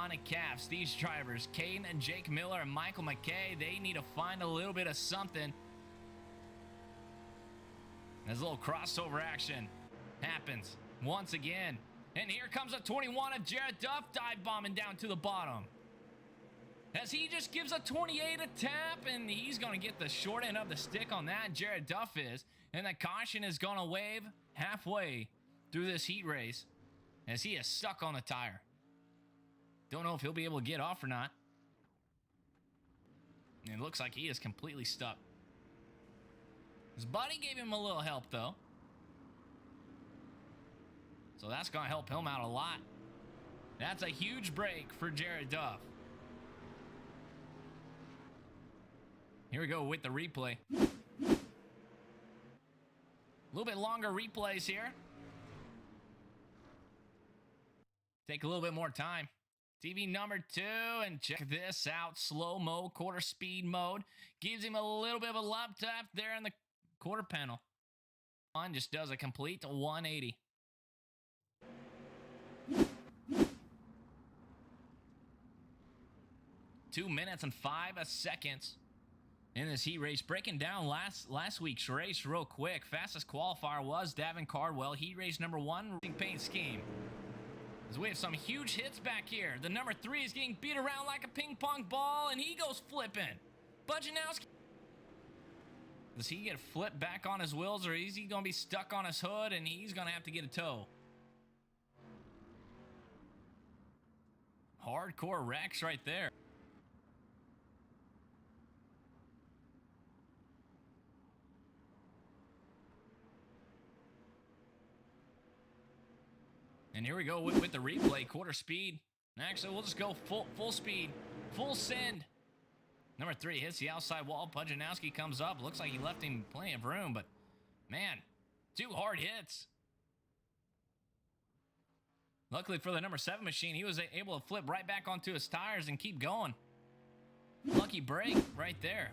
on caps. These drivers, Caden and Jake Miller and Michael McKay, they need to find a little bit of something. As a little crossover action happens once again. And here comes a 21 of Jared Duff dive bombing down to the bottom. As he just gives a 28 a tap, and he's going to get the short end of the stick on that, Jared Duff is. And the caution is going to wave halfway through this heat race as he is stuck on the tire. Don't know if he'll be able to get off or not. And it looks like he is completely stuck. His buddy gave him a little help, though. So that's going to help him out a lot. That's a huge break for Jared Duff. Here we go with the replay. A little bit longer replays here. Take a little bit more time. TV number 2, and check this out. Slow-mo, quarter speed mode. Gives him a little bit of a lap tap there in the quarter panel. On just does a complete 180. Two minutes and 5 seconds in this heat race. Breaking down last week's race real quick. Fastest qualifier was Davin Cardwell. Heat race number 1, paint scheme. As we have some huge hits back here. The number 3 is getting beat around like a ping pong ball, and he goes flipping. Budjanowski. Does he get flipped back on his wheels, or is he going to be stuck on his hood and he's going to have to get a tow? Hardcore wrecks right there. And here we go with the replay, quarter speed. Actually, we'll just go full speed, full send. Number 3 hits the outside wall. Budjanowski comes up. Looks like he left him plenty of room, but man, 2 hard hits. Luckily for the number 7 machine, he was able to flip right back onto his tires and keep going. Lucky break right there.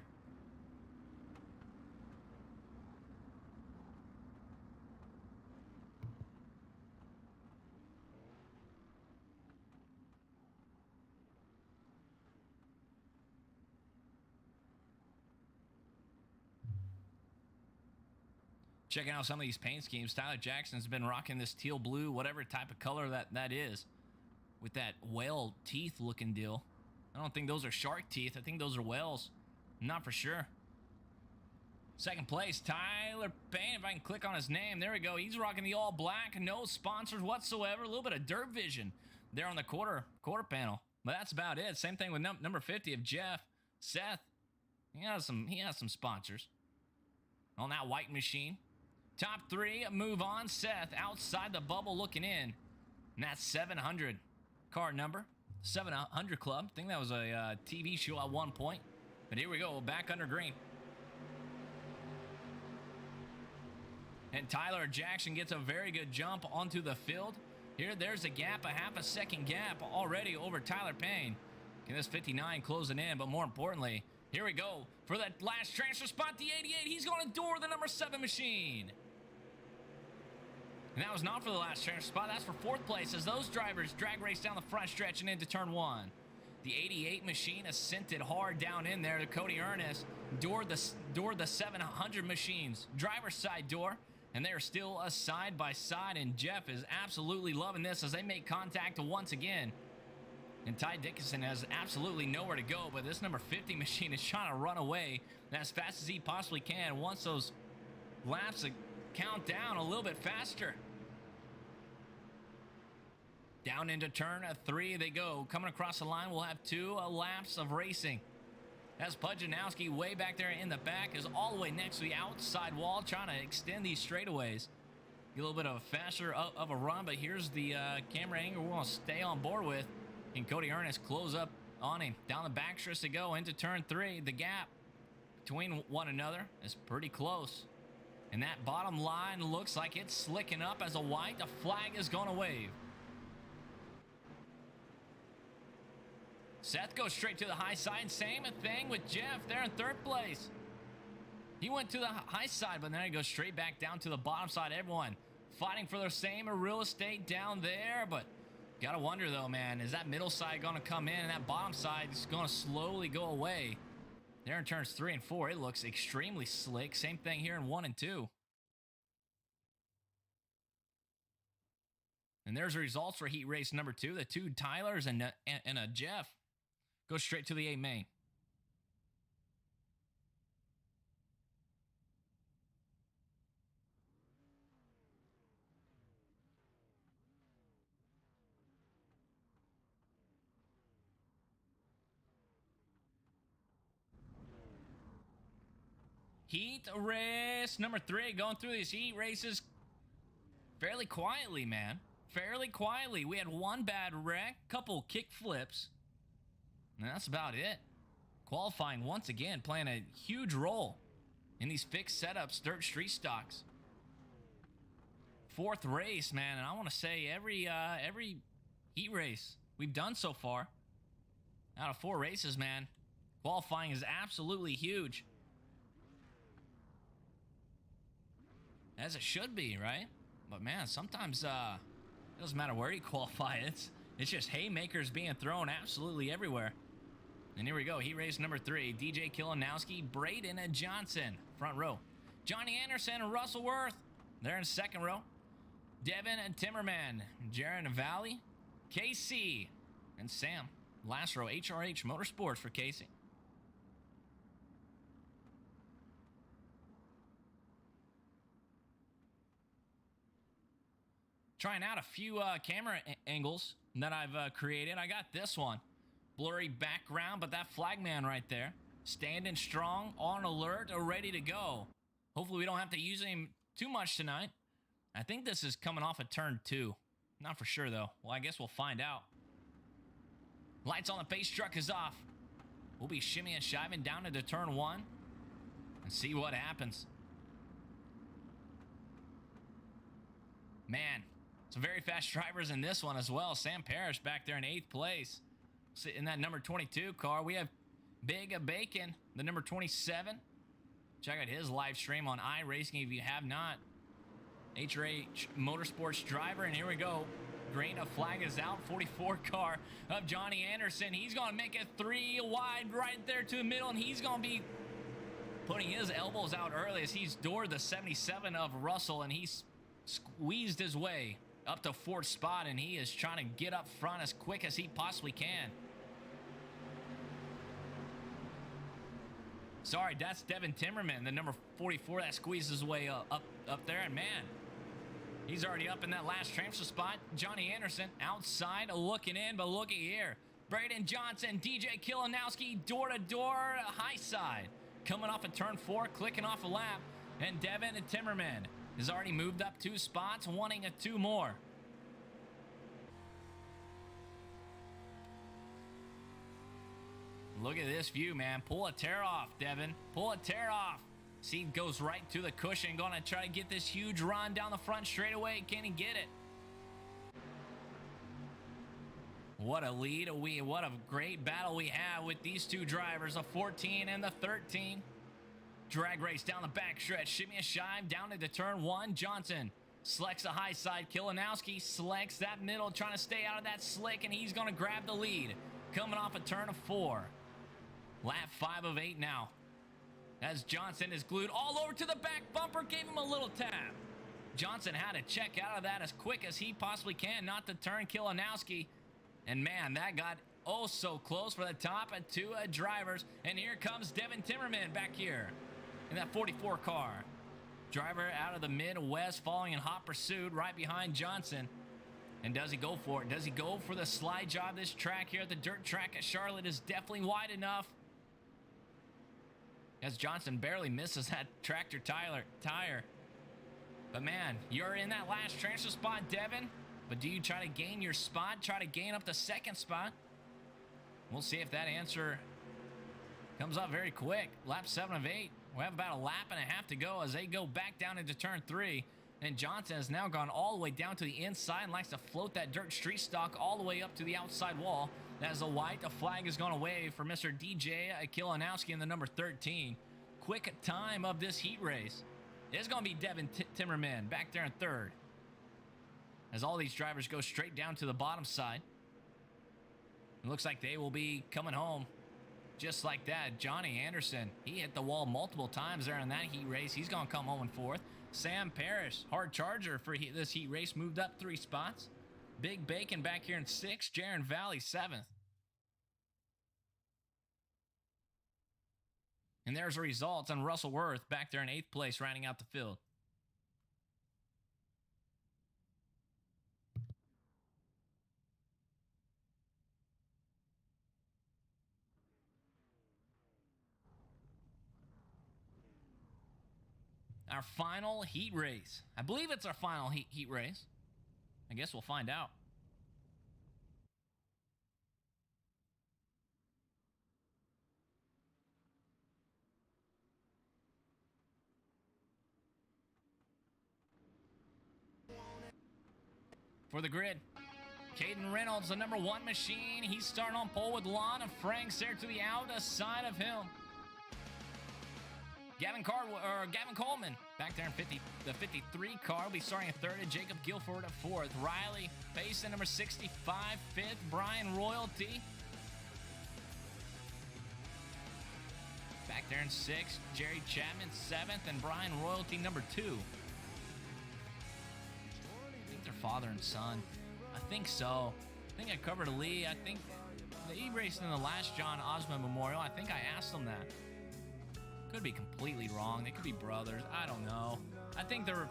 Checking out some of these paint schemes. Tyler Jackson's been rocking this teal blue, whatever type of color that is, with that whale teeth looking deal. I don't think those are shark teeth. I think those are whales. I'm not for sure. Second place, Tyler Payne. If I can click on his name, there we go. He's rocking the all black, no sponsors whatsoever. A little bit of dirt vision there on the quarter panel, but that's about it. Same thing with number 50 of Jeff Seth. He has some sponsors on that white machine. Top 3 move on. Seth outside the bubble looking in. And that's 700 car number. 700 Club. I think that was a TV show at one point. But here we go. Back under green. And Tyler Jackson gets a very good jump onto the field. There's a gap, a half a second gap already over Tyler Payne. Can this 59 closing in? But more importantly, here we go for that last transfer spot. The 88. He's going to door the number 7 machine. And that was not for the last transfer spot. That's for 4th place as those drivers drag race down the front stretch and into turn 1. The 88 machine has sent it hard down in there. Cody Ernest doored the 700 machines. Driver's side door. And they are still a side by side. And Jeff is absolutely loving this as they make contact once again. And Ty Dickinson has absolutely nowhere to go. But this number 50 machine is trying to run away as fast as he possibly can. Once those laps count down a little bit faster. Down into turn 3 they go. Coming across the line, we'll have 2 laps of racing. As Budjanowski way back there in the back is all the way next to the outside wall, trying to extend these straightaways. Get a little bit of a faster of a run, but here's the camera angle we're going to stay on board with. And Cody Ernest close up on him. Down the back stretch to go into turn 3. The gap between one another is pretty close. And that bottom line looks like it's slicking up as a white. The flag is going to wave. Seth goes straight to the high side. Same thing with Jeff there in 3rd place. He went to the high side, but then he goes straight back down to the bottom side. Everyone fighting for the same real estate down there, but Gotta wonder though, man, is that middle side gonna come in and that bottom side is gonna slowly go away? There in turns 3 and 4, it looks extremely slick. Same thing here in 1 and 2. And there's the results for heat race number 2. The 2 Tylers and a Jeff go straight to the 8 main. Heat race number 3, going through these heat races fairly quietly, man. Fairly quietly. We had one bad wreck, couple kick flips, and that's about it. Qualifying once again playing a huge role in these fixed setups, dirt street stocks. 4th race, man, and I want to say every heat race we've done so far, out of 4 races, man, qualifying is absolutely huge. As it should be, right? But man, sometimes it doesn't matter where you qualify. It's just haymakers being thrown absolutely everywhere. And here we go, heat race number 3. DJ Kilinowski, Braden and Johnson, front row. Johnny Anderson and Russell Worth, they're in second row. Devin and Timmerman, Jaron Valley, KC, and Sam. Last row, HRH Motorsports for Casey. Trying out a few camera angles that I've created. I got this one. Blurry background, but that flagman right there. Standing strong, on alert, ready to go. Hopefully we don't have to use him too much tonight. I think this is coming off of turn 2. Not for sure, though. Well, I guess we'll find out. Lights on the pace truck is off. We'll be shimmying and shiving down into turn 1 and see what happens. Man, some very fast drivers in this one as well. Sam Parrish back there in 8th place. Sitting in that number 22 car. We have Big Bacon, the number 27. Check out his live stream on iRacing if you have not. HRH Motorsports driver, and here we go. Green flag is out. 44 car of Johnny Anderson. He's going to make it 3 wide right there to the middle, and he's going to be putting his elbows out early as he's doored the 77 of Russell, and he's squeezed his way up to 4th spot, and he is trying to get up front as quick as he possibly can. Sorry, that's Devin Timmerman, the number 44 that squeezes his way up there, and man, he's already up in that last transfer spot. Johnny Anderson outside looking in, but looky here. Braden Johnson, DJ Kilinowski, door-to-door, high side. Coming off of turn 4, clicking off a lap, and Devin and Timmerman has already moved up 2 spots, wanting 2 more. Look at this view, man. Pull a tear off, Devin. Pull a tear off. Seed goes right to the cushion. Going to try to get this huge run down the front straightaway. Can he get it? What a lead. What a great battle we have with these 2 drivers, the 14 and the 13. Drag race down the back stretch. Shimmy and shive down into turn 1. Johnson selects the high side. Kilinowski selects that middle, trying to stay out of that slick, and he's going to grab the lead. Coming off a turn of 4. Lap 5 of 8 now. As Johnson is glued all over to the back bumper, gave him a little tap. Johnson had to check out of that as quick as he possibly can, not to turn Kilinowski. And man, that got oh so close for the top 2 drivers. And here comes Devin Timmerman back here in that 44 car. Driver out of the Midwest, following in hot pursuit right behind Johnson. And does he go for it? Does he go for the slide job? This track here, the dirt track at Charlotte, is definitely wide enough. As Johnson barely misses that tractor tire. But man, you're in that last transfer spot, Devin. But do you try to gain your spot? Try to gain up the 2nd spot? We'll see if that answer comes up very quick. Lap 7 of 8. We have about a lap and a half to go as they go back down into turn 3. And Johnson has now gone all the way down to the inside and likes to float that dirt street stock all the way up to the outside wall. As the flag has gone away for Mr. DJ Kilinowski in the number 13. Quick time of this heat race. It's going to be Devin Timmerman back there in 3rd. as all these drivers go straight down to the bottom side. It looks like they will be coming home just like that. Johnny Anderson, he hit the wall multiple times there in that heat race. He's going to come home in 4th. Sam Parrish, hard charger for this heat race, moved up 3 spots. Big Bacon back here in 6th. Jaron Valley 7th. And there's the results on Russell Worth back there in 8th place, rounding out the field. Our final heat race. I believe it's our final heat race. I guess we'll find out. For the grid, Caden Reynolds, the number 1 machine. He's starting on pole with Lon and Franks there to the outside of him. Gavin Coleman back there in the 53 car will be starting at 3rd, and Jacob Guilford at 4th. Riley Payson, number 65, 5th. Brian Royalty back there in 6th. Jerry Chapman 7th, and Brian Royalty number 2. I think they're father and son. I think so. I think I covered Lee. I think they raced in the last John Osman Memorial. I think I asked them that. Could be completely wrong. They could be brothers. I don't know. I think they're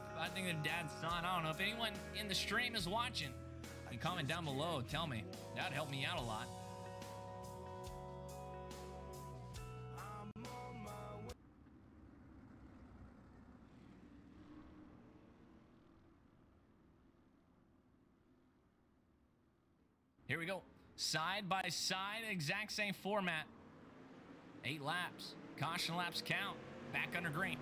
dad's son. I don't know. If anyone in the stream is watching, you can comment down below. Tell me. That'd help me out a lot. Here we go. Side by side, exact same format. 8 laps. Caution laps count. Back under green.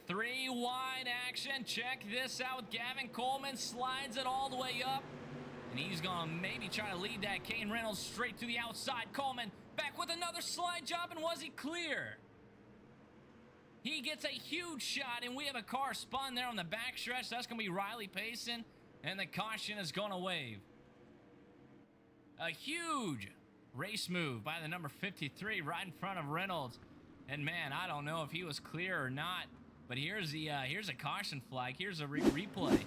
Three wide action. Check this out. Gavin Coleman slides it all the way up. And he's going to maybe try to lead that Caden Reynolds straight to the outside. Coleman back with another slide job, and was he clear? He gets a huge shot, and we have a car spun there on the backstretch. That's going to be Riley Payson, and the caution is going to wave. A huge race move by the number 53 right in front of Reynolds. And man, I don't know if he was clear or not, but here's a caution flag. Here's a replay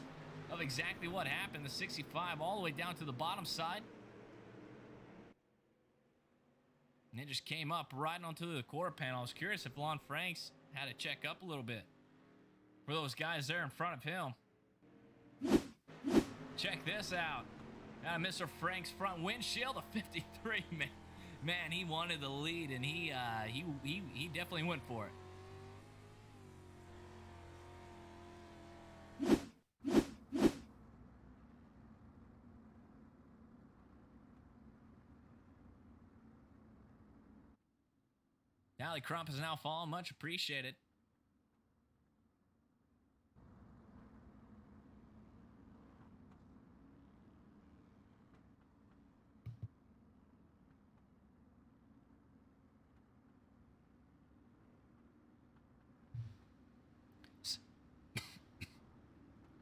of exactly what happened. The 65 all the way down to the bottom side. And it just came up right onto the quarter panel. I was curious if Lon Franks had to check up a little bit for those guys there in front of him. Check this out. Mr. Frank's front windshield, a 53, man, he wanted the lead, and he definitely went for it. Allie Crump is now falling. Much appreciated.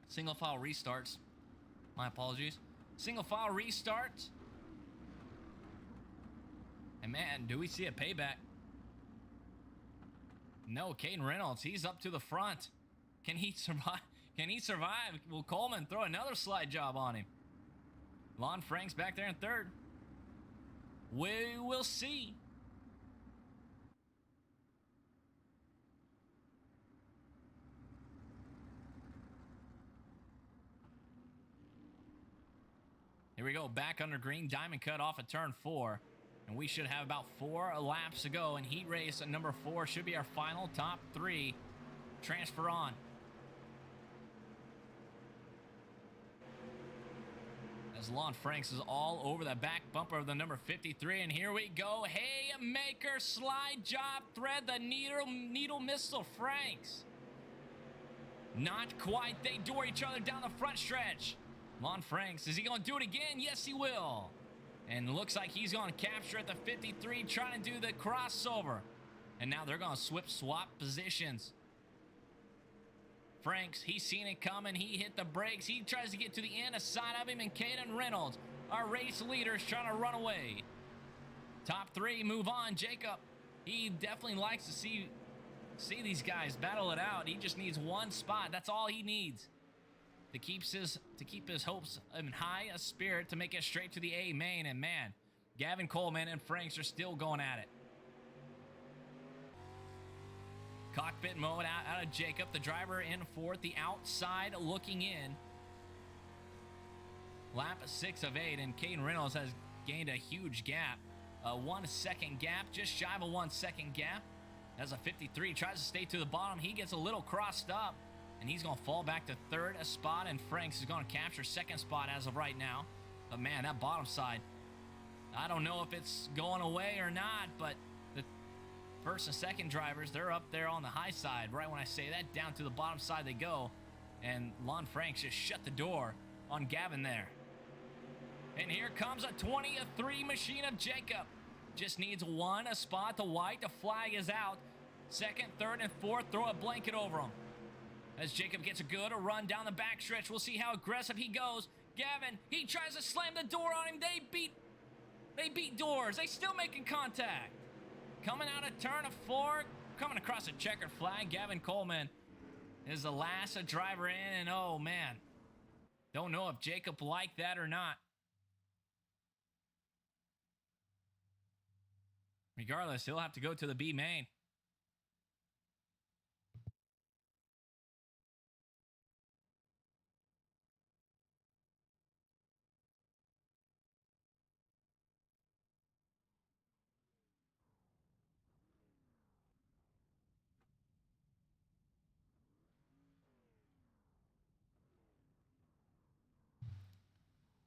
Single file restarts. My apologies. Single file restarts. And man, do we see a payback? No, Caden Reynolds, he's up to the front. Can he survive? Can he survive? Will Coleman throw another slide job on him? Lon Franks back there in 3rd. We will see. Here we go, back under green, diamond cut off at turn 4. And we should have about 4 laps to go. And heat race at number 4 should be our final top 3. Transfer on. As Lon Franks is all over the back bumper of the number 53. And here we go. Haymaker slide job, thread the needle missile Franks. Not quite. They door each other down the front stretch. Lon Franks, is he going to do it again? Yes, he will. And looks like he's going to capture at the 53, trying to do the crossover. And now they're going to swap positions. Franks, he's seen it coming. He hit the brakes. He tries to get to the inner side of him, and Caden Reynolds, our race leader, is trying to run away. Top three move on. Jacob, he definitely likes to see these guys battle it out. He just needs one spot. That's all he needs to keep his hopes in high a spirit to make it straight to the A main. And man, Gavin Coleman and Franks are still going at it. Cockpit mode out of Jacob, the driver in fourth, the outside looking in. Lap 6 of 8, and Caden Reynolds has gained a huge gap. A 1 second gap, just shy of a 1 second gap. As a 53 tries to stay to the bottom, he gets a little crossed up, and he's going to fall back to third spot, and Franks is going to capture second spot as of right now. But man, that bottom side, I don't know if it's going away or not, but the first and second drivers, they're up there on the high side. Right when I say that, down to the bottom side they go, and Lon Franks just shut the door on Gavin there. And here comes a 23 machine of Jacob. Just needs one spot. The white, the flag is out. Second, third, and fourth, throw a blanket over him. As Jacob gets a good run down the backstretch, we'll see how aggressive he goes. Gavin, he tries to slam the door on him. They beat doors. They still making contact. Coming out of turn of 4, coming across a checkered flag. Gavin Coleman is the last driver in, and oh man, don't know if Jacob liked that or not. Regardless, he'll have to go to the B main.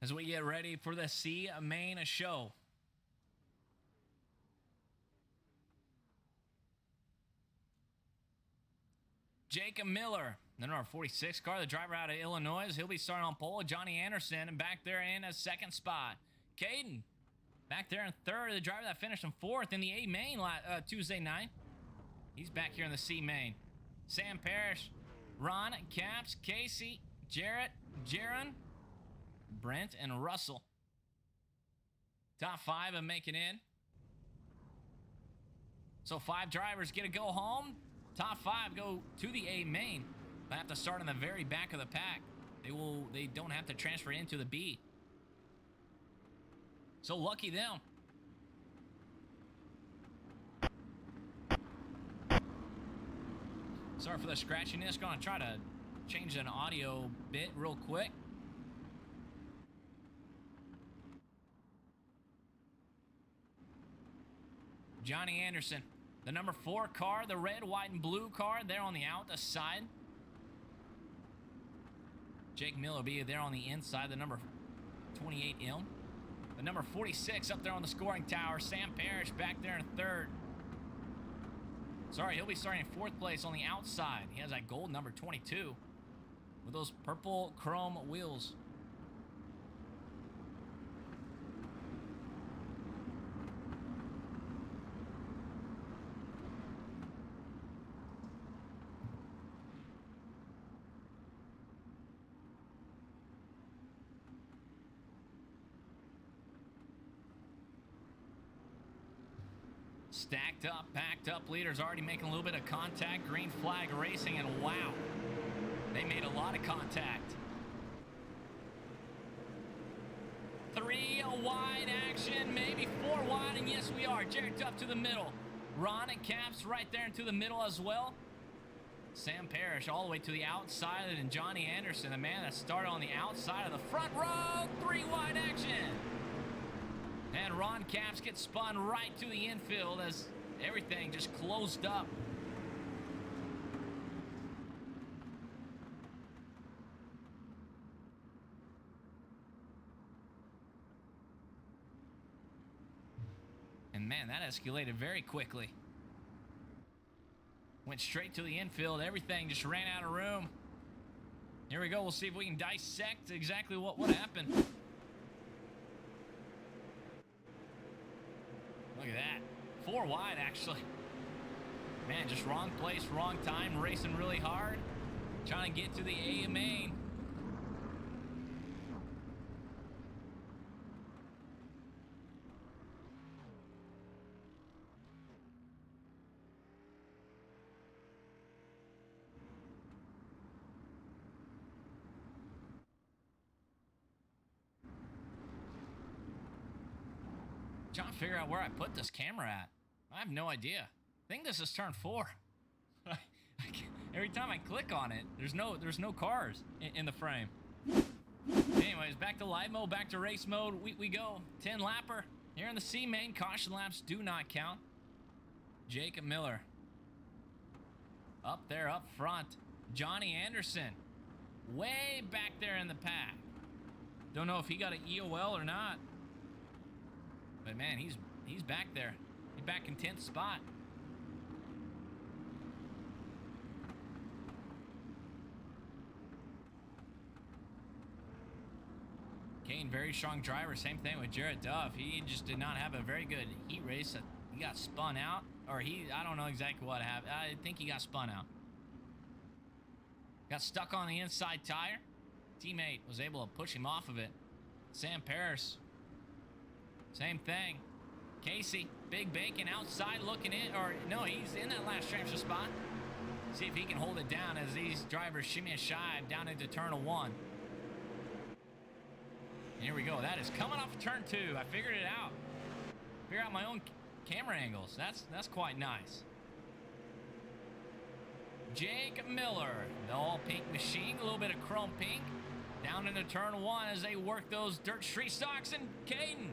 As we get ready for the C main show. Jacob Miller, the number 46 car, the driver out of Illinois. He'll be starting on pole. Johnny Anderson, and back there in a second spot. Caden, back there in third, the driver that finished in fourth in the A main Tuesday night. He's back here in the C main. Sam Parrish, Ron, Caps, Casey, Jarrett, Jaron, Brent, and Russell. Top 5 of making in. So 5 drivers get to go home. Top 5 go to the A main. They have to start in the very back of the pack. They don't have to transfer into the B. So lucky them. Sorry for the scratchiness. Gonna try to change an audio bit real quick. Johnny Anderson, the number 4 car, the red, white, and blue car, there on the outside. Jake Miller will be there on the inside, the number 28 M. The number 46 up there on the scoring tower. Sam Parrish back there in third. Sorry, he'll be starting in 4th place on the outside. He has that gold number 22 with those purple chrome wheels. Stacked up, packed up leaders already making a little bit of contact. Green flag racing, and wow, they made a lot of contact. 3 wide action, maybe 4 wide, and yes we are. Jared up to the middle. Ron and Caps right there into the middle as well. Sam Parrish all the way to the outside, and Johnny Anderson, the man that started on the outside of the front row. 3 wide action. And Ron Caps gets spun right to the infield as everything just closed up. And man, that escalated very quickly. Went straight to the infield. Everything just ran out of room. Here we go. We'll see if we can dissect exactly what happened. Look at that. 4 wide, actually. Man, just wrong place, wrong time, racing really hard. Trying to get to the A main. Trying to figure out where I put this camera at. I have no idea. I think this is turn 4. Every time I click on it, there's no cars in the frame. Anyways, back to live mode, back to race mode. We go. 10 lapper here in the C main. Caution laps do not count. Jacob Miller up there up front. Johnny Anderson way back there in the pack. Don't know if he got an EOL or not. But man, he's back there. He's back in 10th spot. Kane, very strong driver. Same thing with Jared Duff. He just did not have a very good heat race. He got spun out. Or I don't know exactly what happened. I think he got spun out. Got stuck on the inside tire. Teammate was able to push him off of it. Sam Paris. Same thing. Casey, Big Bacon outside looking in. Or no, he's in that last transfer spot. See if he can hold it down as these drivers shimmy a shive down into turn 1. Here we go. That is coming off of turn 2. I figured it out. Figure out my own camera angles. That's quite nice. Jake Miller, the all pink machine, a little bit of chrome pink. Down into turn 1 as they work those dirt street stocks, and Caden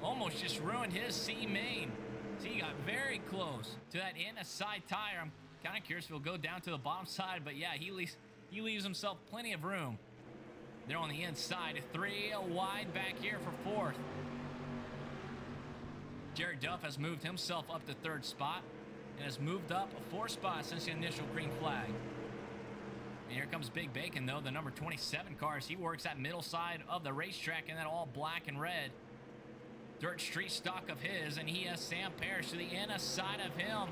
almost just ruined his C main. See, he got very close to that inside tire. I'm kind of curious if he'll go down to the bottom side, but yeah, he leaves himself plenty of room. They're on the inside. 3 wide back here for 4th. Jared Duff has moved himself up to 3rd spot and has moved up 4 spots since the initial green flag. And here comes Big Bacon, though, the number 27 cars. He works that middle side of the racetrack in that all black and red dirt street stock of his, and he has Sam Parrish to the inner side of him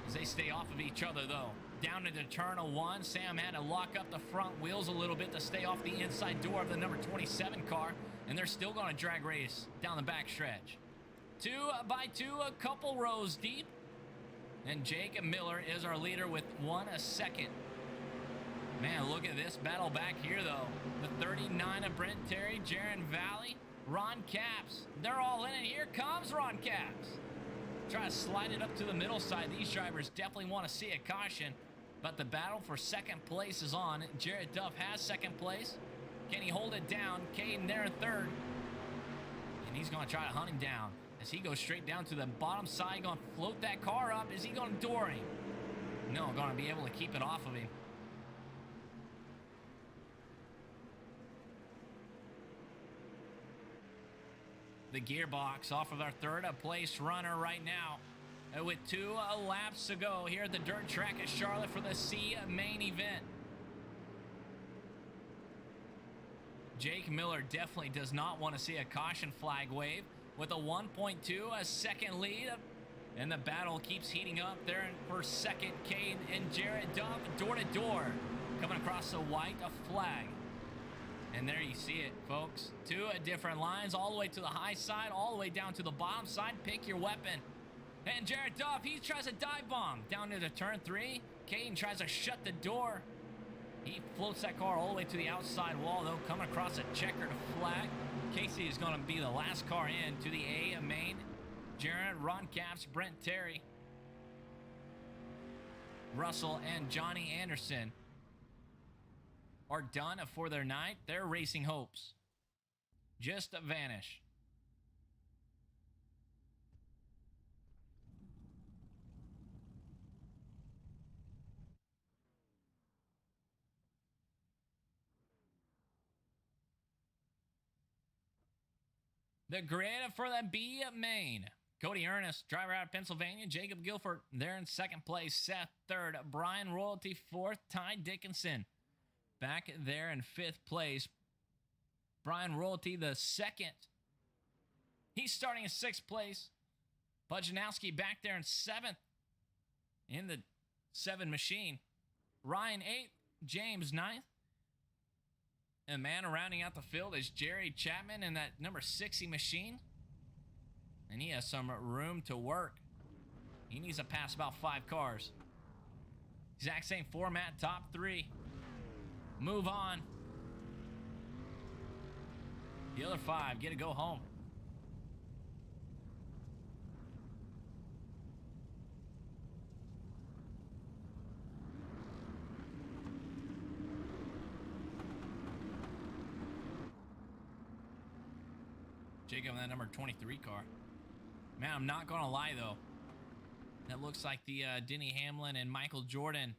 as they stay off of each other, though. Down into turn 1, Sam had to lock up the front wheels a little bit to stay off the inside door of the number 27 car, and they're still going to drag race down the back stretch. 2 by 2, a couple rows deep, and Jake Miller is our leader with 1 second. Man, look at this battle back here, though. The 39 of Brent Terry, Jaron Valley, Ron Capps. They're all in it. Here comes Ron Capps. Try to slide it up to the middle side. These drivers definitely want to see a caution, but the battle for 2nd place is on. Jared Duff has 2nd place. Can he hold it down? Caden there in 3rd. And he's going to try to hunt him down as he goes straight down to the bottom side. Going to float that car up. Is he going to door him? No, going to be able to keep it off of him. The gearbox off of our 3rd place runner right now. With 2 laps to go here at the dirt track at Charlotte for the C main event. Jake Miller definitely does not want to see a caution flag wave with a 1.2 second lead. And the battle keeps heating up there for 2nd. Cade and Jared Duff door to door coming across the white flag. And there you see it, folks. 2 different lines all the way to the high side, all the way down to the bottom side. Pick your weapon. And Jared Duff, he tries a dive bomb down into turn 3. Caden tries to shut the door. He floats that car all the way to the outside wall, though, coming across a checkered flag. Casey is going to be the last car in to the A main. Jared, Ron Capps, Brent Terry, Russell, and Johnny Anderson are done for their night. Their racing hopes just vanish. The grid for the B main. Cody Ernest, driver out of Pennsylvania. Jacob Guilford, there in 2nd place. Seth 3rd. Brian Royalty 4th. Ty Dickinson back there in 5th place. Brian Royalty the 2nd. He's starting in 6th place. Pujanowski back there in 7th in the 7 machine. Ryan 8th, James 9th. And man, rounding out the field is Jerry Chapman in that number 60 machine. And he has some room to work. He needs to pass about 5 cars. Exact same format, top 3. Move on. The other 5 get to go home. Jacob in that number 23 car. Man, I'm not gonna lie though. That looks like the Denny Hamlin and Michael Jordan,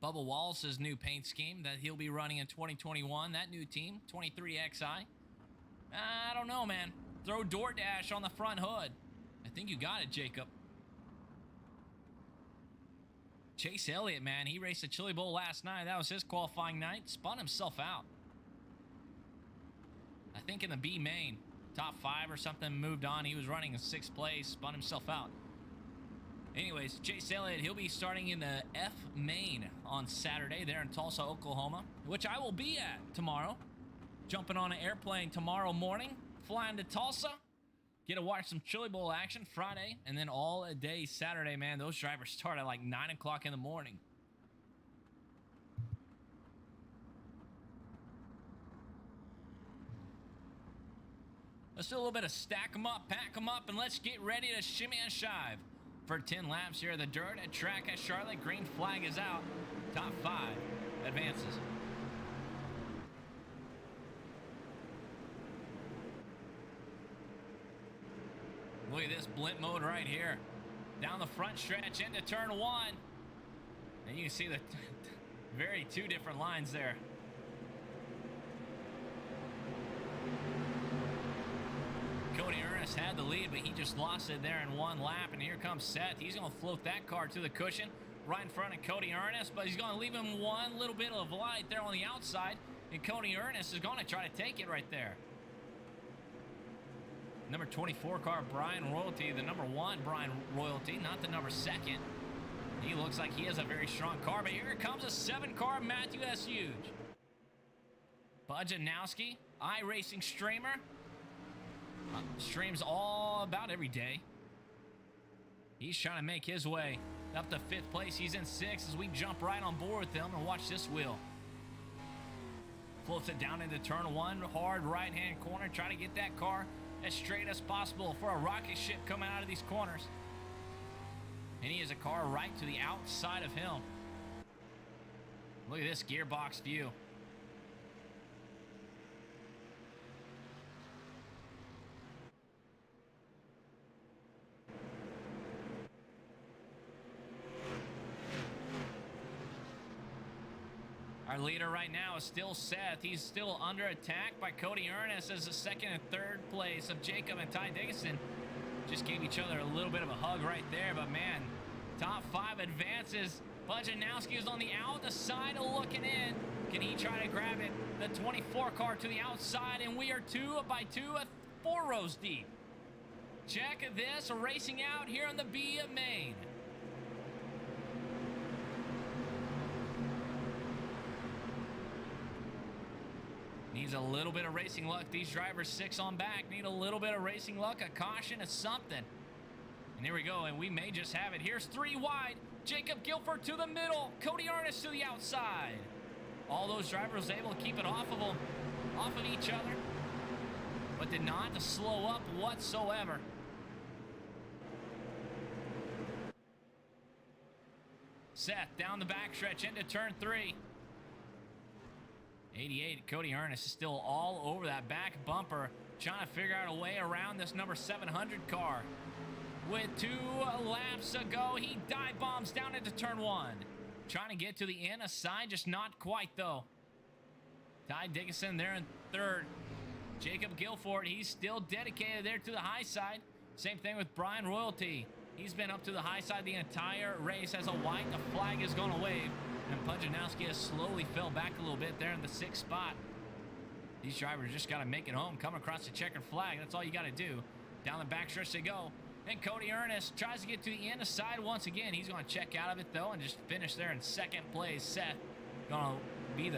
Bubba Wallace's new paint scheme that he'll be running in 2021. That new team, 23XI. I don't know, man. Throw DoorDash on the front hood. I think you got it, Jacob. Chase Elliott, man, he raced a Chili Bowl last night. That was his qualifying night. Spun himself out. I think in the B main, top 5 or something, moved on. He was running in 6th place, spun himself out. Anyways, Chase Elliott, he'll be starting in the F main on Saturday there in Tulsa, Oklahoma, which I will be at tomorrow. Jumping on an airplane tomorrow morning, flying to Tulsa. Get to watch some Chili Bowl action Friday, and then all day Saturday, man. Those drivers start at like 9 o'clock in the morning. Let's do a little bit of stack them up, pack them up, and let's get ready to shimmy and shive. For 10 laps here, the dirt at track at Charlotte. Green flag is out. Top 5 advances. Look at this blimp mode right here. Down the front stretch into turn 1. And you can see the very 2 different lines there. Cody Ernest had the lead, but he just lost it there in 1 lap. And here comes Seth. He's going to float that car to the cushion right in front of Cody Ernest, but he's going to leave him one little bit of light there on the outside. And Cody Ernest is going to try to take it right there. Number 24 car, Brian Royalty, the number 1 Brian Royalty, not the number 2nd. He looks like he has a very strong car, but here comes a 7 car Matthew S. Huge. Pujanowski, iRacing streamer. Streams all about every day. He's trying to make his way up to 5th place. He's in 6th as we jump right on board with him and watch this wheel. Floats it down into turn 1, hard right-hand corner. Try to get that car as straight as possible for a rocket ship coming out of these corners. And he has a car right to the outside of him. Look at this gearbox view. Our leader right now is still Seth. He's still under attack by Cody Ernest as the 2nd and 3rd place of Jacob and Ty Dickinson. Just gave each other a little bit of a hug right there, but man, top 5 advances. Pujanowski is on the outside looking in. Can he try to grab it? The 24 car to the outside, and we are 2 by 2, 4 rows deep. Check this, racing out here on the B main. Needs a little bit of racing luck. These drivers 6 on back need a little bit of racing luck, a caution, a something. And here we go, and we may just have it. Here's 3 wide. Jacob Guilford to the middle. Cody Ernest to the outside. All those drivers able to keep it off of them, off of each other, but did not slow up whatsoever. Seth down the backstretch into turn 3. 88, Cody Ernest is still all over that back bumper, trying to figure out a way around this number 700 car. With 2 laps to go, he dive bombs down into turn 1. Trying to get to the inner side, just not quite though. Ty Dickinson there in 3rd. Jacob Guilford, he's still dedicated there to the high side. Same thing with Brian Royalty. He's been up to the high side the entire race. As a white, the flag is going to wave. And Pujanowski has slowly fell back a little bit there in the 6th spot. These drivers just got to make it home, come across the checkered flag. That's all you got to do. Down the backstretch they go. And Cody Ernest tries to get to the inside once again. He's going to check out of it, though, and just finish there in second place. Seth going to be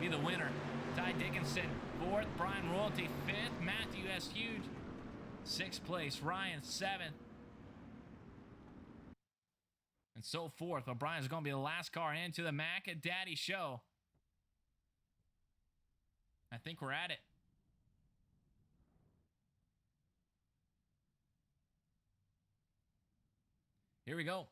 the winner. Ty Dickinson, fourth. Brian Royalty, fifth. Matthew S. Huge, sixth place. Ryan, seventh. And so forth. O'Brien's going to be the last car into the Mac and Daddy show. I think we're at it. Here we go.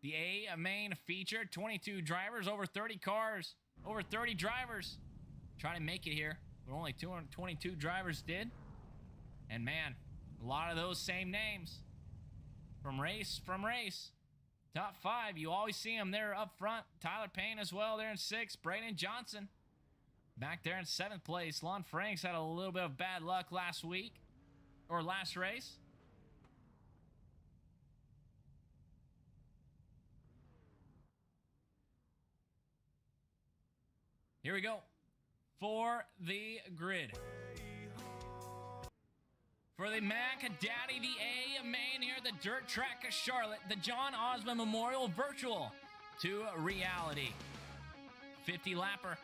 The A main feature, 22 drivers, over 30 cars, over 30 drivers. Trying to make it here. But only 222 drivers did. And man, a lot of those same names. From race. Top 5, you always see them there up front. Tyler Payne as well there in 6th. Braden Johnson back there in 7th place. Lon Franks had a little bit of bad luck last week. Or last race. Here we go. For the grid. For the Mac Daddy, the A main here, the dirt track of Charlotte, the John Osman Memorial Virtual to reality. 50 lapper.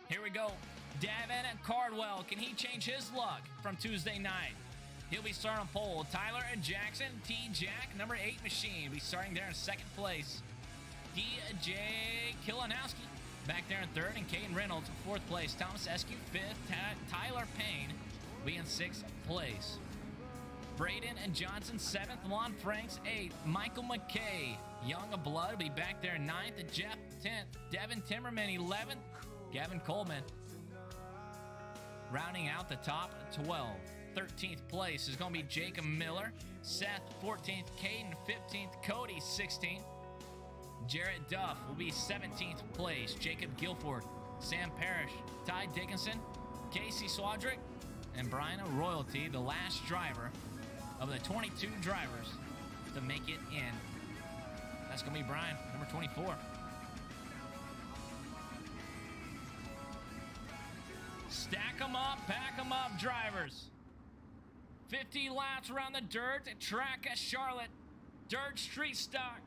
Here we go. Davin Cardwell, can he change his luck from Tuesday night? He'll be starting on pole. Tyler and Jackson, T-Jack, number 8 machine, will be starting there in 2nd place. DJ Kilanowski back there in 3rd, and Caden Reynolds, 4th place. Thomas Eskew, 5th. Tyler Payne will be in 6th place. Braden and Johnson, 7th. Lon Franks, 8th. Michael McKay, Young of Blood, will be back there in 9th. Jeff, 10th. Devin Timmerman, 11th. Gavin Coleman rounding out the top 12. 13th place is going to be Jacob Miller. Seth, 14th. Caden, 15th. Cody, 16th. Jarrett Duff will be 17th place. Jacob Guilford, Sam Parrish, Ty Dickinson, Casey Swadrick, and Brian Royalty, the last driver of the 22 drivers to make it in. That's going to be Brian, number 24. Stack them up, pack them up, drivers. 50 laps around the dirt track at Charlotte. Dirt street stocks.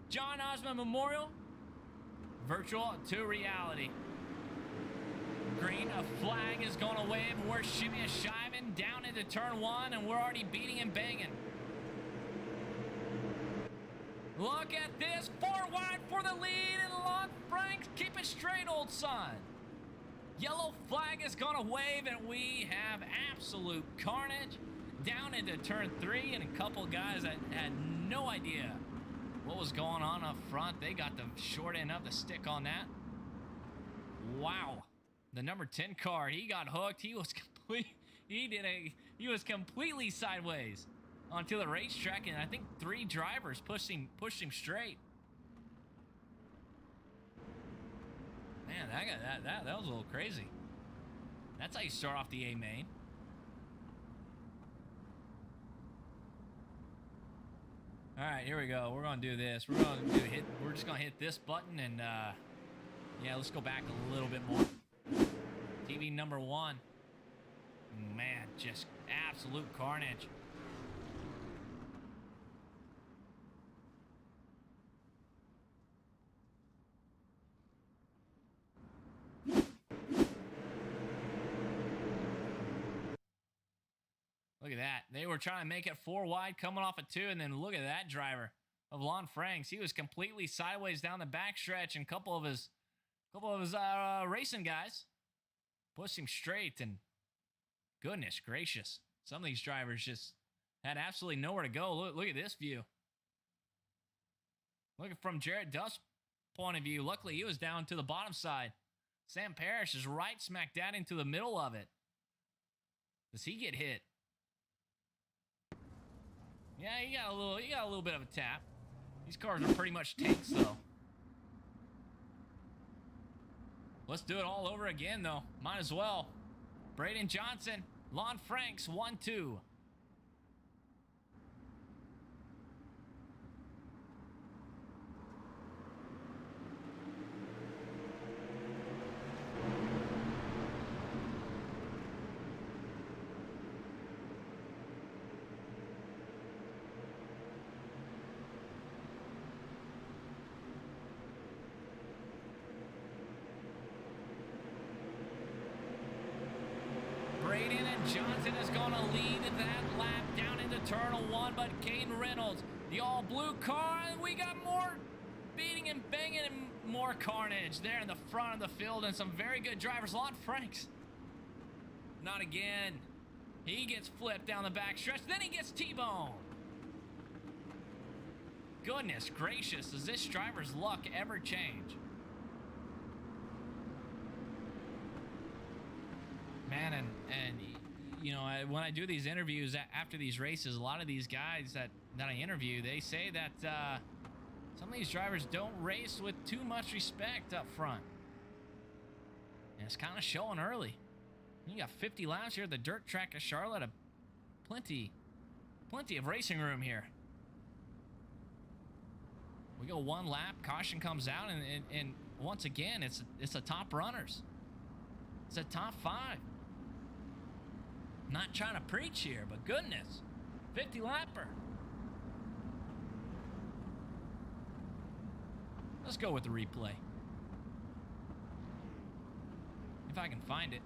John Osman Memorial, virtual to reality. Green, a flag is going to wave, and we're shimming and shiving down into turn 1, and we're already beating and banging. Look at this, 4 wide for the lead, and Lon Franks, keep it straight, old son. Yellow flag is going to wave, and we have absolute carnage down into turn 3, and a couple guys that had no idea what was going on up front. They got the short end of the stick on that. Wow. The number 10 car, he got hooked. He was completely sideways onto the racetrack, and I think 3 drivers pushed him straight. Man, that was a little crazy. That's how you start off the A main. All right, here we go. We're gonna do this. We're just gonna hit this button, and yeah, let's go back a little bit more. TV number 1. Man, just absolute carnage. Look at that. They were trying to make it 4 wide coming off a 2, and then look at that driver of Lon Franks. He was completely sideways down the backstretch, and a couple of his racing guys pushed him straight, and goodness gracious. Some of these drivers just had absolutely nowhere to go. Look at this view. Looking from Jarrett Duff's point of view, luckily he was down to the bottom side. Sam Parrish is right smack dab into the middle of it. Does he get hit? Yeah, he got a little bit of a tap. These cars are pretty much tanks, though. Let's do it all over again, though. Might as well. Braden Johnson, Lon Franks, 1-2. straight in, and Johnson is going to lead that lap down into Turn 1, but Caden Reynolds, the all-blue car, and we got more beating and banging and more carnage there in the front of the field, and some very good drivers. Lon Franks, not again. He gets flipped down the backstretch, then he gets T-boned. Goodness gracious, does this driver's luck ever change? Man, and you know, when I do these interviews after these races, a lot of these guys that I interview, they say that some of these drivers don't race with too much respect up front. And it's kind of showing early. You got 50 laps here at the dirt track of Charlotte. Plenty of racing room here. We go one lap, caution comes out, and once again, it's the top runners. It's a top 5. Not trying to preach here, but goodness, 50 lapper. Let's go with the replay. If I can find it.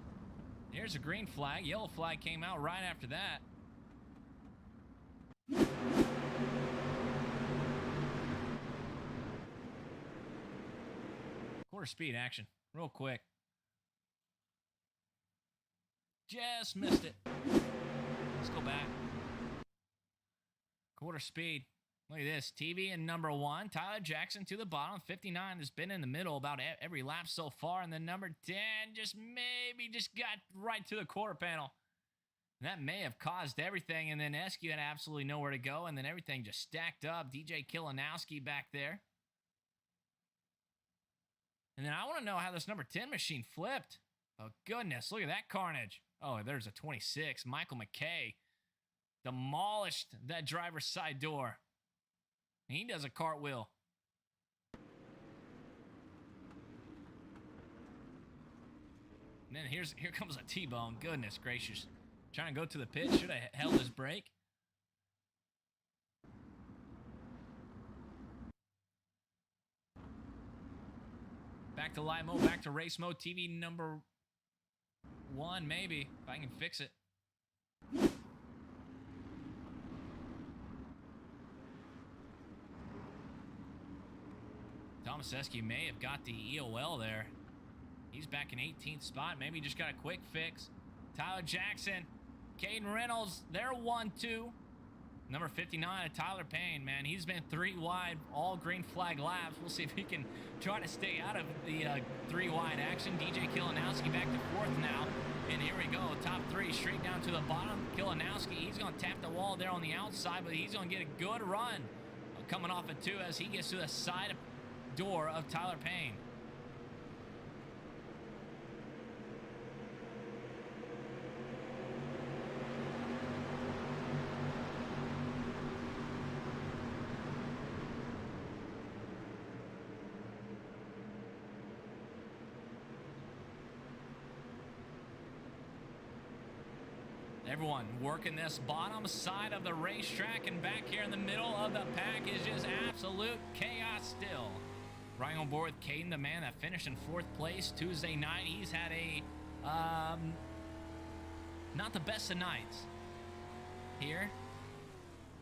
Here's a green flag. Yellow flag came out right after that. Quarter speed action, real quick. Just missed it. Let's go back. Quarter speed. Look at this. TV in number 1. Tyler Jackson to the bottom. 59 has been in the middle about every lap so far. And then number 10 just got right to the quarter panel. And that may have caused everything. And then Eskew had absolutely nowhere to go. And then everything just stacked up. DJ Kilinowski back there. And then I want to know how this number 10 machine flipped. Oh, goodness. Look at that carnage. Oh, there's a 26. Michael McKay demolished that driver's side door. He does a cartwheel. And then here comes a T-bone. Goodness gracious. Trying to go to the pit. Should have held his brake. Back to live mode. Back to race mode. TV number 1, maybe, if I can fix it. Thomas Eskew may have got the EOL there. He's back in 18th spot. Maybe just got a quick fix. Tyler Jackson, Caden Reynolds, they're 1-2. Number 59, Tyler Payne, man, he's been 3 wide, all green flag laps. We'll see if he can try to stay out of the 3 wide action. DJ Kilinowski back to 4th now. And here we go, top 3 straight down to the bottom. Kilinowski, he's going to tap the wall there on the outside, but he's going to get a good run coming off of 2 as he gets to the side door of Tyler Payne. Everyone working this bottom side of the racetrack, and back here in the middle of the pack is just absolute chaos still. Riding on board with Caden, the man that finished in 4th place Tuesday night. He's had a, not the best of nights here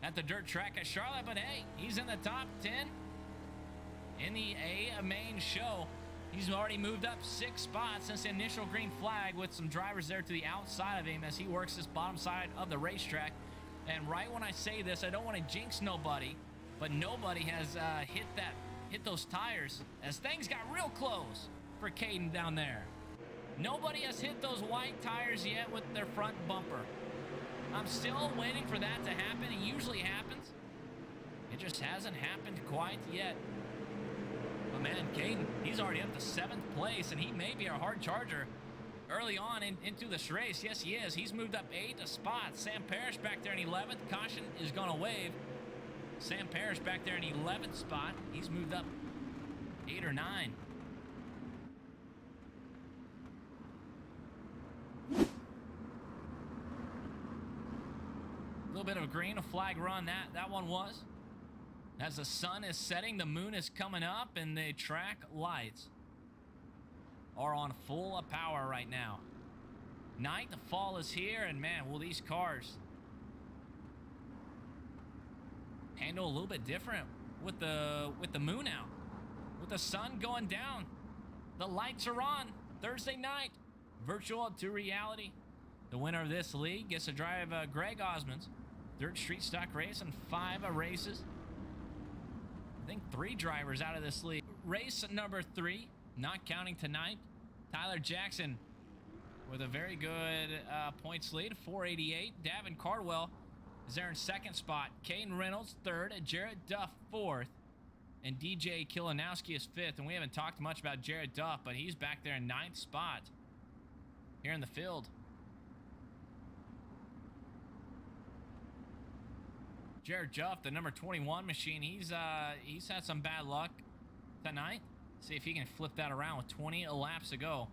at the dirt track at Charlotte, but hey, he's in the top 10 in the A main show. He's already moved up 6 spots since the initial green flag, with some drivers there to the outside of him as he works this bottom side of the racetrack. And right when I say this, I don't want to jinx nobody, but nobody has hit those tires as things got real close for Caden down there. Nobody has hit those white tires yet with their front bumper. I'm still waiting for that to happen. It usually happens. It just hasn't happened quite yet. But man, Caden, he's already up to 7th place, and he may be a hard charger early on into this race. Yes, he is. He's moved up 8 spots. Sam Parrish back there in 11th. Caution is going to wave. Sam Parrish back there in 11th spot. He's moved up 8 or 9. A little bit of a green, a flag run that one was. As the sun is setting, the moon is coming up, and the track lights are on full power right now. Night, the fall is here, and man, will these cars handle a little bit different with the moon out, with the sun going down. The lights are on. Thursday night, virtual to reality. The winner of this league gets to drive Greg Osman's dirt street stock race and 5 races. I think 3 drivers out of this league. Race number 3, not counting tonight. Tyler Jackson with a very good points lead, 488. Davin Cardwell is there in 2nd spot. Caden Reynolds 3rd. Jared Duff 4th. And DJ Kilinowski is 5th. And we haven't talked much about Jared Duff, but he's back there in 9th spot here in the field. Jared Duff, the number 21 machine, he's had some bad luck tonight. See if he can flip that around with 20 laps to go.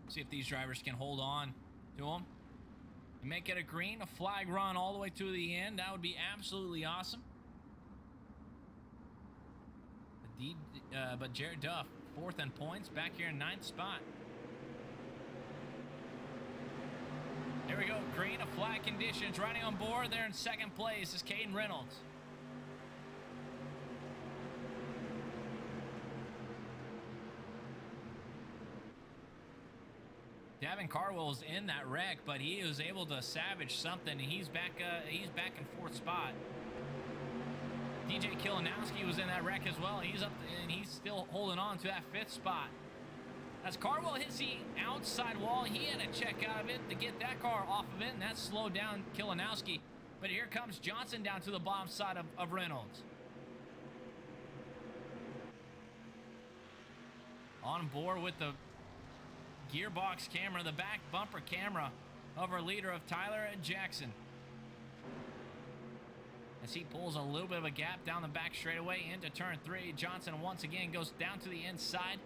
See if these drivers can hold on to them and make it a green, a flag run all the way to the end. That would be absolutely awesome. But Jared Duff, 4th in points, back here in 9th spot. There we go, green, a flag conditions. Riding on board there in 2nd place is Caden Reynolds. Davin Cardwell was in that wreck, but he was able to salvage something, and he's back in 4th spot. DJ Kilinowski was in that wreck as well. He's up, and he's still holding on to that 5th spot. As Cardwell hits the outside wall, he had to check out of it to get that car off of it, and that slowed down Kilinowski. But here comes Johnson down to the bottom side of Reynolds. On board with the gearbox camera, the back bumper camera of our leader of Tyler Jackson. As he pulls a little bit of a gap down the back straightaway into turn 3, Johnson once again goes down to the inside.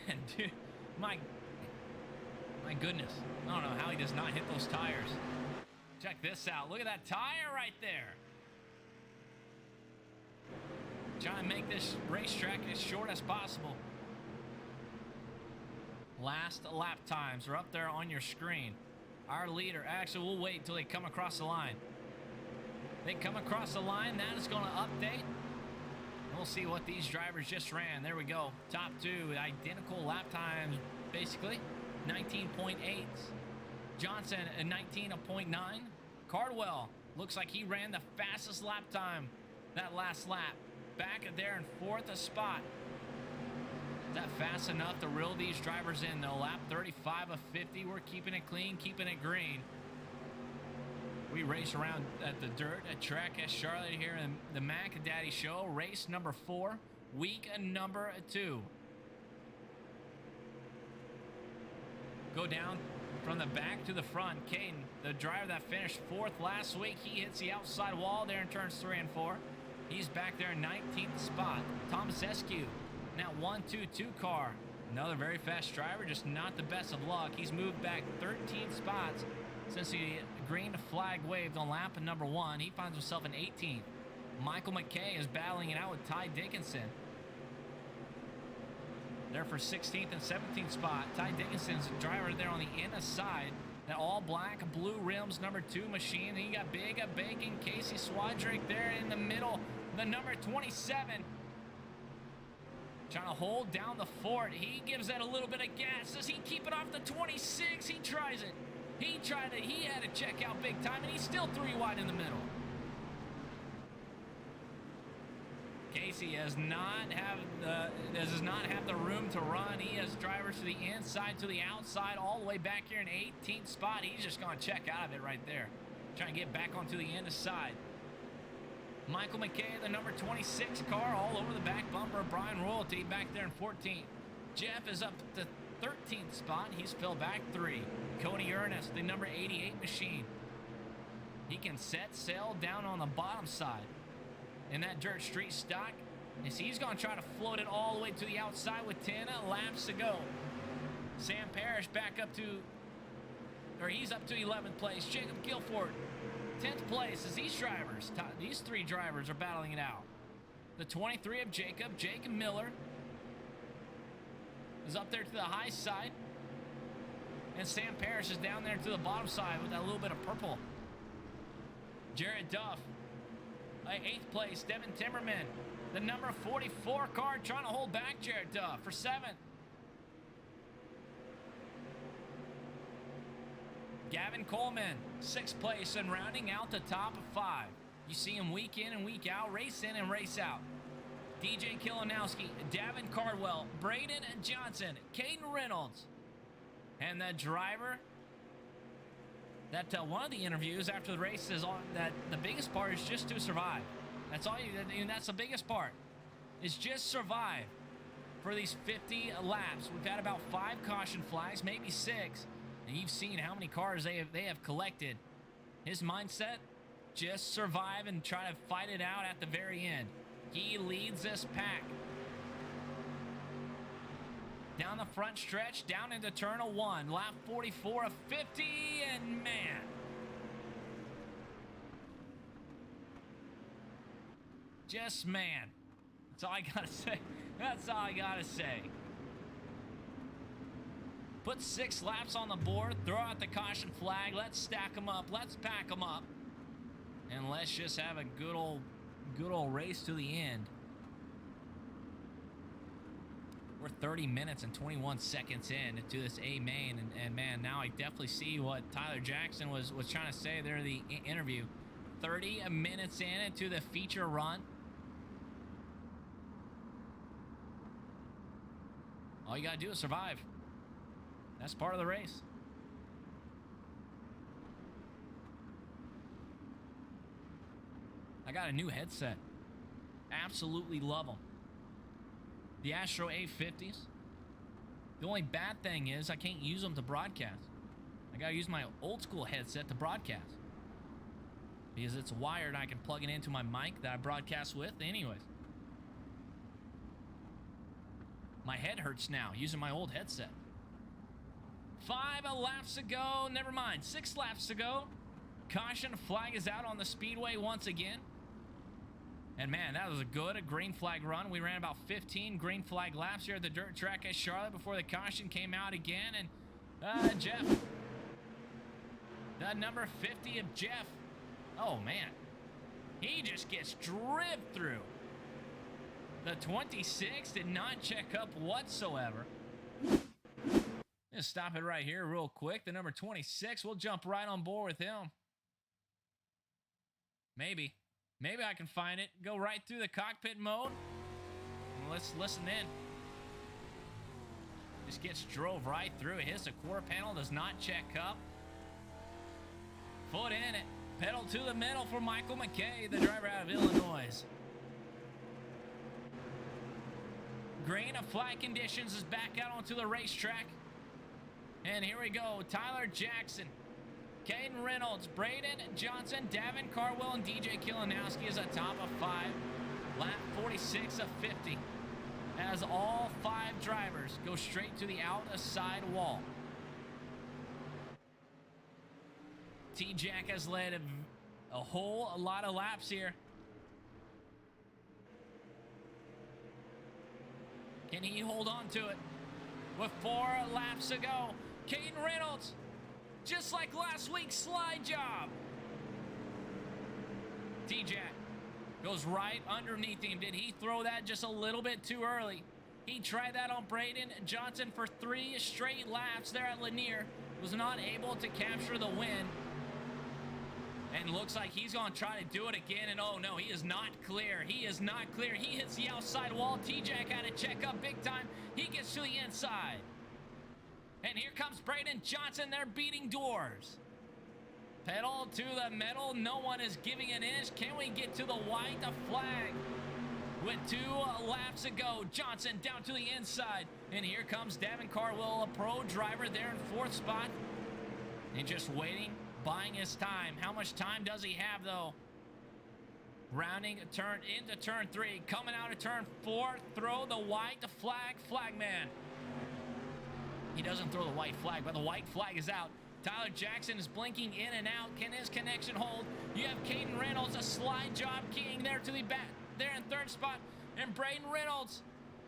And dude, my goodness, I don't know how he does not hit those tires. Check this out. Look at that tire right there. Trying to make this racetrack as short as possible. Last lap times are up there on your screen. Our leader, actually, we'll wait until they come across the line. They come across the line, that is going to update. We'll see what these drivers just ran. There we go. Top 2, identical lap times, basically. 19.8. Johnson, a 19.9. Cardwell, looks like he ran the fastest lap time that last lap. Back there in 4th spot. Is that fast enough to reel these drivers in, though? Lap 35 of 50. We're keeping it clean, keeping it green. We race around at the dirt at track at Charlotte here in the Mac Daddy Show. Race number 4, week number 2. Go down from the back to the front. Caden, the driver that finished 4th last week, he hits the outside wall there in turns 3 and 4. He's back there in 19th spot. Thomas Eskew, now 1-2-2 car. Another very fast driver, just not the best of luck. He's moved back 13 spots since the green flag waved on lap number 1. He finds himself in 18th. Michael McKay is battling it out with Ty Dickinson. There for 16th and 17th spot. Ty Dickinson's a driver there on the inner side. That all black, blue rims, number 2 machine. And you got Big Bacon Casey Swadrick there in the middle. The number 27. Trying to hold down the fort. He gives that a little bit of gas. Does he keep it off the 26? He tries it. He had to check out big time, and he's still 3 wide in the middle. Casey does not have the room to run. He has drivers to the inside, to the outside, all the way back here in 18th spot. He's just going to check out of it right there. Trying to get back onto the inner side. Michael McKay, the number 26 car, all over the back bumper of Brian Royalty, back there in 14th. Jeff is up to 13th spot. He's fell back 3. Cody Ernest, the number 88 machine. He can set sail down on the bottom side in that dirt street stock. And so he's going to try to float it all the way to the outside with 10 laps to go. Sam Parrish back up to, or he's up to 11th place. Jacob Guilford 10th place is these three drivers are battling it out. The 23 of Jacob Miller is up there to the high side. And Sam Parrish is down there to the bottom side with that little bit of purple. Jared Duff, 8th place. Devin Timmerman, the number 44 car, trying to hold back Jared Duff for 7th. Gavin Coleman, 6th place, and rounding out the top of 5. You see him week in and week out, race in and race out. DJ Kilinowski, Davin Cardwell, Braden Johnson, Caden Reynolds, and that driver. That one of the interviews after the race is on that the biggest part is just to survive. That's all that's the biggest part. Is just survive for these 50 laps. We've had about 5 caution flags, maybe 6. And you've seen how many cars they have collected. His mindset, just survive and try to fight it out at the very end. He leads this pack. Down the front stretch, down into turn 1, lap 44 of 50, and man. Just man. That's all I gotta say. That's all I gotta say. Put 6 laps on the board, throw out the caution flag, let's stack them up, let's pack them up, and let's just have a good old race to the end. We're 30 minutes and 21 seconds in to this A main, and man, now I definitely see what Tyler Jackson was trying to say there in the interview. 30 minutes in into the feature run. All you gotta do is survive. That's part of the race. I got a new headset. Absolutely love them. The Astro A50s. The only bad thing is I can't use them to broadcast. I gotta use my old school headset to broadcast. Because it's wired, I can plug it into my mic that I broadcast with anyways. My head hurts now using my old headset. 5 laps to go. Never mind. 6 laps to go. Caution flag is out on the speedway once again. And man, that was a good green flag run. We ran about 15 green flag laps here at the dirt track at Charlotte before the caution came out again. And Jeff, the number 50 of Jeff. Oh man, he just gets driven through. The 26 did not check up whatsoever. Just stop it right here real quick. The number 26, we'll jump right on board with him. Maybe I can find it. Go right through the cockpit mode. Let's listen in. Just gets drove right through. Hits the quarter panel. Does not check up. Foot in it. Pedal to the middle for Michael McKay, the driver out of Illinois. Green of flag conditions is back out onto the racetrack. And here we go. Tyler Jackson, Caden Reynolds, Braden Johnson, Davin Carwell, and DJ Kilinowski is a top of 5. Lap 46 of 50. As all 5 drivers go straight to the outside wall. T-Jack has led a whole lot of laps here. Can he hold on to it? With 4 laps to go. Caden Reynolds, just like last week's slide job. T-Jack goes right underneath him. Did he throw that just a little bit too early? He tried that on Braden Johnson for 3 straight laps there at Lanier. Was not able to capture the win. And looks like he's going to try to do it again. And oh no, he is not clear. He is not clear. He hits the outside wall. T-Jack had to check up big time. He gets to the inside. And here comes Braden Johnson. They're beating doors. Pedal to the metal. No one is giving an inch. Can we get to the white flag? With 2 laps to go. Johnson down to the inside. And here comes Davin Carwell, a pro driver there in 4th spot. And just waiting, buying his time. How much time does he have, though? Rounding a turn into turn 3. Coming out of turn 4. Throw the white flag. Flagman. He doesn't throw the white flag, but the white flag is out. Tyler Jackson is blinking in and out. Can his connection hold? You have Caden Reynolds, a slide job king there to the back, there in third spot. And Braden Reynolds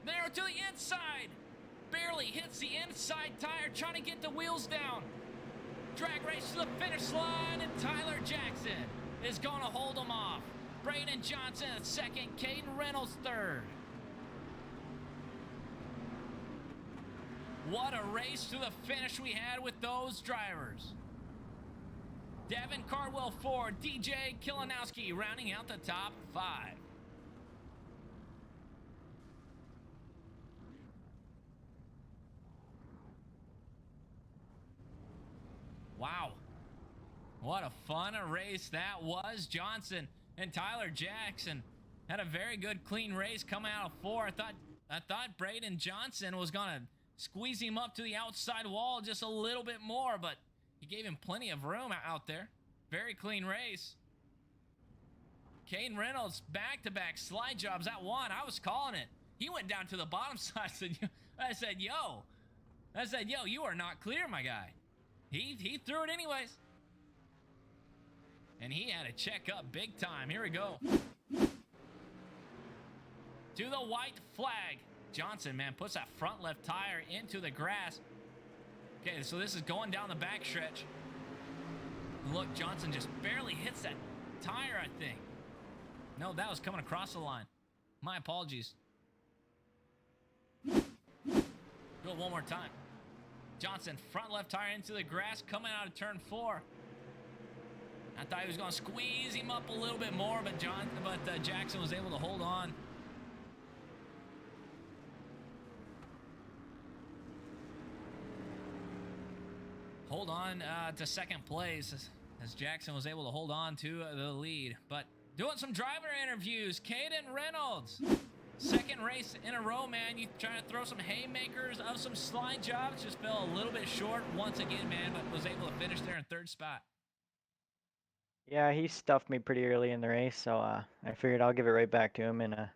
there to the inside. Barely hits the inside tire, trying to get the wheels down. Drag race to the finish line, and Tyler Jackson is going to hold him off. Braden Johnson second, Caden Reynolds third. What a race to the finish we had with those drivers. Devin Cardwell 4, DJ Kilinowski rounding out the top 5. Wow. What a fun race that was. Johnson and Tyler Jackson had a very good clean race coming out of 4. I thought Braden Johnson was going to squeeze him up to the outside wall just a little bit more, but he gave him plenty of room out there. Very clean race. Caden Reynolds back-to-back slide jobs at 1. I was calling it. He went down to the bottom side. I said, yo, you are not clear, my guy. He threw it anyways. And he had to check up big time. Here we go. To the white flag. Johnson, man, puts that front left tire into the grass. Okay, so this is going down the backstretch. Look, Johnson just barely hits that tire, I think. No, that was coming across the line. My apologies. Do it one more time. Johnson, front left tire into the grass, coming out of turn 4. I thought he was going to squeeze him up a little bit more, but Jackson was able to hold on. Hold on to second place as Jackson was able to hold on to the lead. But doing some driver interviews, Caden Reynolds. Second race in a row, man. You trying to throw some haymakers of some slide jobs. Just fell a little bit short once again, man, but was able to finish there in third spot. Yeah, he stuffed me pretty early in the race, so I figured I'll give it right back to him. And I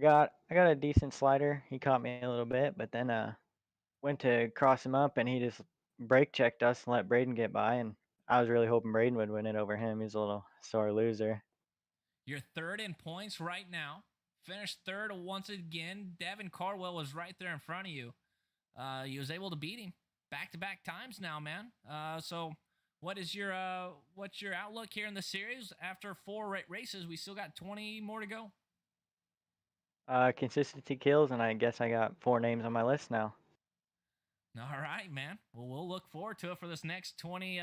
got a decent slider. He caught me a little bit, but then went to cross him up, and he just brake checked us and let Braden get by. And I was really hoping Braden would win it over him. He's a little sore loser. You're third in points right now. Finished third once again. Devin Cardwell was right there in front of you. He was able to beat him back-to-back times now, man. So what's your outlook here in the series? After 4 races, we still got 20 more to go. Consistency kills, and I guess I got 4 names on my list now. All right, man. Well, we'll look forward to it for this next 20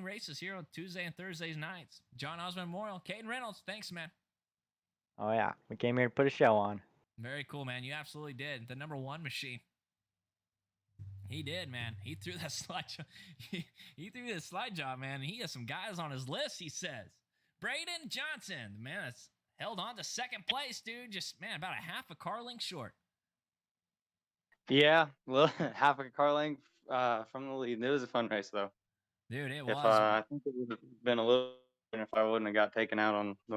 races here on Tuesday and Thursdays nights. John Osman Memorial, Caden Reynolds, thanks, man. Oh, yeah. We came here to put a show on. Very cool, man. You absolutely did. The #1 machine. He did, man. He threw that slide job. He threw this slide job, man. He has some guys on his list, he says. Braden Johnson, man, that's held on to second place, dude. Just, man, about a half a car length short. Yeah, well, half a car length from the lead. It was a fun race, though. Dude, it was. I think it would have been a little if I wouldn't have got taken out on the